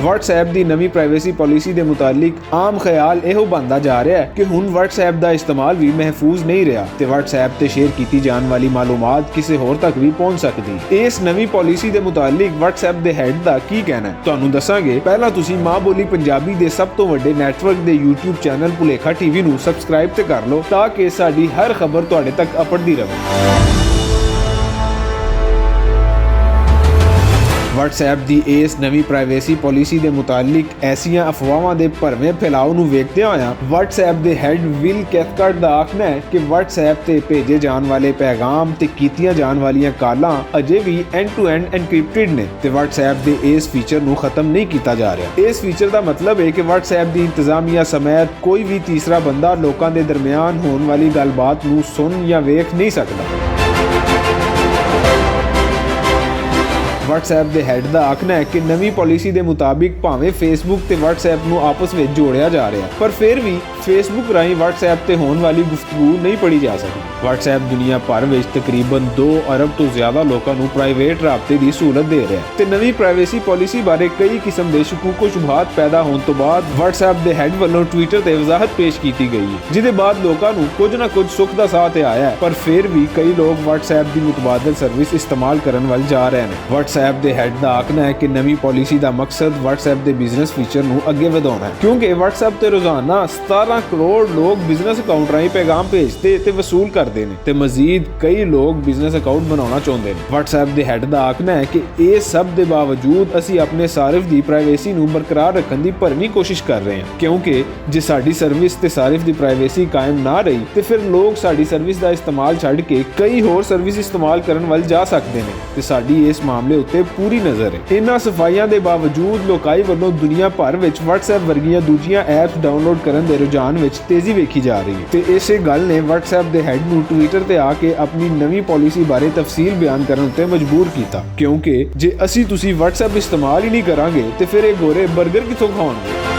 WhatsApp ਦੀ ਨਵੀਂ privacy policy ਦੇ ਮੁਤਾਲਿਕ ਆਮ ਖਿਆਲ ਇਹੋ ਬਣਦਾ ਜਾ ਰਿਹਾ ਹੈ ਕਿ ਹੁਣ WhatsApp ਦਾ ਇਸਤੇਮਾਲ ਵੀ ਮਹਿਫੂਜ਼ ਨਹੀਂ ਰਿਹਾ ਤੇ WhatsApp ਤੇ ਸ਼ੇਅਰ ਕੀਤੀ ਜਾਣ ਵਾਲੀ ਮਾਲੂਮਾਤ ਕਿਸੇ ਹੋਰ ਤੱਕ ਵੀ ਪਹੁੰਚ ਸਕਦੀ। ਇਸ ਨਵੀਂ ਪਾਲਿਸੀ ਦੇ ਮੁਤਾਲਿਕ WhatsApp ਦੇ ਹੈਡ ਦਾ ਕੀ ਕਹਿਣਾ ਹੈ ਤੁਹਾਨੂੰ ਦੱਸਾਂਗੇ। ਪਹਿਲਾਂ ਤੁਸੀਂ ਮਾਂ ਬੋਲੀ ਪੰਜਾਬੀ ਦੇ ਸਭ ਤੋਂ ਵੱਡੇ ਨੈਟਵਰਕ ਦੇ YouTube ਚੈਨਲ ਭੁਲੇਖਾ TV ਨੂੰ ਸਬਸਕ੍ਰਾਈਬ ਤੇ ਕਰ ਲਓ ਤਾਂ ਕਿ ਸਾਡੀ ਹਰ ਖਬਰ ਤੁਹਾਡੇ ਤੱਕ ਅਪੜਦੀ ਰਹੇ। WhatsApp ਦੀ ਇਸ ਨਵੀਂ ਪ੍ਰਾਈਵੇਸੀ ਪਾਲਿਸੀ ਦੇ ਮੁਤਾਲਿਕ ਐਸੀਆਂ ਅਫਵਾਹਾਂ ਦੇ ਭਰਵੇਂ ਫੈਲਾਅ ਨੂੰ ਵੇਖਦਿਆਂ ਹੋਇਆਂ WhatsApp ਦੇ ਹੈਡ ਵਿਲ ਕੈਥਕਾਰਟ ਦਾ ਆਖਣਾ ਹੈ ਕਿ WhatsApp ਤੇ ਭੇਜੇ ਜਾਣ ਵਾਲੇ ਪੈਗਾਮ ਤੇ ਕੀਤੀਆਂ ਜਾਣ ਵਾਲੀਆਂ ਕਾਲਾਂ ਅਜੇ ਵੀ end-to-end encrypted ਨੇ ਤੇ WhatsApp ਦੇ ਇਸ ਫੀਚਰ ਨੂੰ ਖਤਮ ਨਹੀਂ ਕੀਤਾ ਜਾ ਰਿਹਾ। ਇਸ ਫੀਚਰ ਦਾ ਮਤਲਬ ਹੈ ਕਿ WhatsApp ਦੀ ਇੰਤਜ਼ਾਮੀਆ ਸਮੇਤ ਕੋਈ ਵੀ ਤੀਸਰਾ ਬੰਦਾ ਲੋਕਾਂ ਦੇ ਦਰਮਿਆਨ ਹੋਣ ਵਾਲੀ ਗੱਲਬਾਤ ਨੂੰ ਸੁਣ ਜਾਂ ਵੇਖ ਨਹੀਂ ਸਕਦਾ। WhatsApp ਦੇ ਹੈਡ ਦਾ ਆਖਣਾ ਹੈ ਕਿ ਨਵੀਂ ਪਾਲਿਸੀ ਦੇ ਮੁਤਾਬਿਕ ਭਾਵੇਂ Facebook ਤੇ WhatsApp ਨੂੰ ਆਪਸ ਵਿੱਚ ਜੋੜਿਆ ਜਾ ਰਿਹਾ ਪਰ ਫਿਰ ਵੀ Facebook ਰਾਹੀਂ WhatsApp ਤੇ ਹੋਣ ਵਾਲੀ ਗੁਫ਼ਤਗੂ ਨਹੀਂ ਪੜ੍ਹੀ ਜਾ ਸਕਦੀ। WhatsApp ਦੁਨੀਆ ਭਰ ਵਿੱਚ ਤਕਰੀਬਨ 2 ਅਰਬ ਤੋਂ ਜ਼ਿਆਦਾ ਲੋਕਾਂ ਨੂੰ ਪ੍ਰਾਈਵੇਟ ਰਾਬਤੇ ਦੀ ਸਹੂਲਤ ਦੇ ਰਿਹਾ ਹੈ ਤੇ ਨਵੀਂ ਪ੍ਰਾਈਵੇਸੀ ਪਾਲਿਸੀ ਬਾਰੇ ਕਈ ਕਿਸਮ ਦੇ ਸ਼ਕੂਕ ਸ਼ੁਬਹਾਤ ਪੈਦਾ ਹੋਣ ਤੋਂ ਬਾਅਦ WhatsApp ਦੇ ਹੈਡ ਵੱਲੋਂ ਟਵਿੱਟਰ ਤੇ ਵਜ਼ਾਹਤ ਪੇਸ਼ ਕੀਤੀ ਗਈ ਹੈ ਜਿਹਦੇ ਬਾਅਦ ਲੋਕਾਂ ਨੂੰ ਕੁਝ ਨਾ ਕੁਝ ਸੁੱਖ ਦਾ ਸਾਥ ਆਇਆ ਹੈ ਪਰ ਫਿਰ ਵੀ ਕਈ ਲੋਕ WhatsApp ਦੀ ਮੁਤਬਾਦਲ ਸਰਵਿਸ ਇਸਤੇਮਾਲ ਕਰਨ ਵੱਲ ਜਾ ਰਹੇ ਨੇ। WhatsApp ਦੇ ਹੈਡ ਦਾ ਆਖਣਾ ਹੈ ਕਿ ਨਵੀਂ ਪਾਲਿਸੀ ਦਾ ਮਕਸਦ WhatsApp ਦੇ ਬਿਜ਼ਨਸ ਫੀਚਰ ਨੂੰ ਅੱਗੇ ਵਧਾਉਣਾ ਹੈ ਕਿਉਂਕਿ WhatsApp ਤੇ ਰੋਜ਼ਾਨਾ 17 ਕਰੋੜ ਲੋਕ ਬਿਜ਼ਨਸ ਅਕਾਊਂਟ ਰਾਹੀਂ ਪੈਗਾਮ ਭੇਜਦੇ ਤੇ ਵਸੂਲ ਕਰਦੇ ਨੇ ਤੇ ਮਜ਼ੀਦ ਕਈ ਲੋਕ ਬਿਜ਼ਨਸ ਅਕਾਊਂਟ ਬਣਾਉਣਾ ਚਾਹੁੰਦੇ ਨੇ। WhatsApp ਦੇ ਹੈਡ ਦਾ ਆਖਣਾ ਹੈ ਕਿ ਇਹ ਸਭ ਦੇ ਬਾਵਜੂਦ ਅਸੀਂ ਆਪਣੇ ਸਾਰਿਫ ਦੀ ਪ੍ਰਾਈਵੇਸੀ ਨੂੰ ਬਰਕਰਾਰ ਰੱਖਣ ਦੀ ਭਰਵੀਂ ਕੋਸ਼ਿਸ਼ ਕਰ ਰਹੇ ਹਾਂ ਕਿਉਂਕਿ ਜੇ ਸਾਡੀ ਸਰਵਿਸ ਤੇ ਸਾਰਿਫ ਦੀ ਪ੍ਰਾਈਵੇਸੀ ਕਾਇਮ ਨਾ ਰਹੀ ਤੇ ਫਿਰ ਲੋਕ ਸਾਡੀ ਸਰਵਿਸ ਦਾ ਇਸਤੇਮਾਲ ਛੱਡ ਕੇ ਕਈ ਹੋਰ ਸਰਵਿਸ ਇਸਤੇਮਾਲ ਕਰਨ ਵੱਲ ਜਾ ਸਕਦੇ ਨੇ ਤੇ ਸਾਡੀ ਇਸ ਮਾਮਲੇ ਉੱਤੇ ਪੂਰੀ ਨਜ਼ਰ ਹੈ। ਇਹਨਾਂ ਸਫਾਈਆਂ ਦੇ ਬਾਵਜੂਦ ਲੋਕਾਂ ਵੱਲੋਂ ਦੁਨੀਆ ਭਰ ਵਿੱਚ WhatsApp ਵਰਗੀਆਂ ਦੂਜੀਆਂ ਐਪਸ ਡਾਊਨਲੋਡ ਕਰਨ ਦੇ ਰੁਝਾਨ ਵਿੱਚ ਤੇਜ਼ੀ ਵੇਖੀ ਜਾ ਰਹੀ ਹੈ ਤੇ ਇਸੇ ਗੱਲ ਨੇ WhatsApp ਦੇ ਹੈਡ ਨੂੰ ਟਵਿੱਟਰ ਤੇ ਆ ਕੇ ਆਪਣੀ ਨਵੀਂ ਪਾਲਿਸੀ ਬਾਰੇ ਤਫਸੀਲ ਬਿਆਨ ਕਰਨ ਉੱਤੇ ਮਜਬੂਰ ਕੀਤਾ ਕਿਉਂਕਿ ਜੇ ਤੁਸੀਂ WhatsApp ਇਸਤੇਮਾਲ ਹੀ ਨਹੀਂ ਕਰਾਂਗੇ ਤੇ ਫਿਰ ਇਹ ਗੋਰੇ 버ਗਰ ਕਿੱਥੋਂ ਖਾਣਗੇ।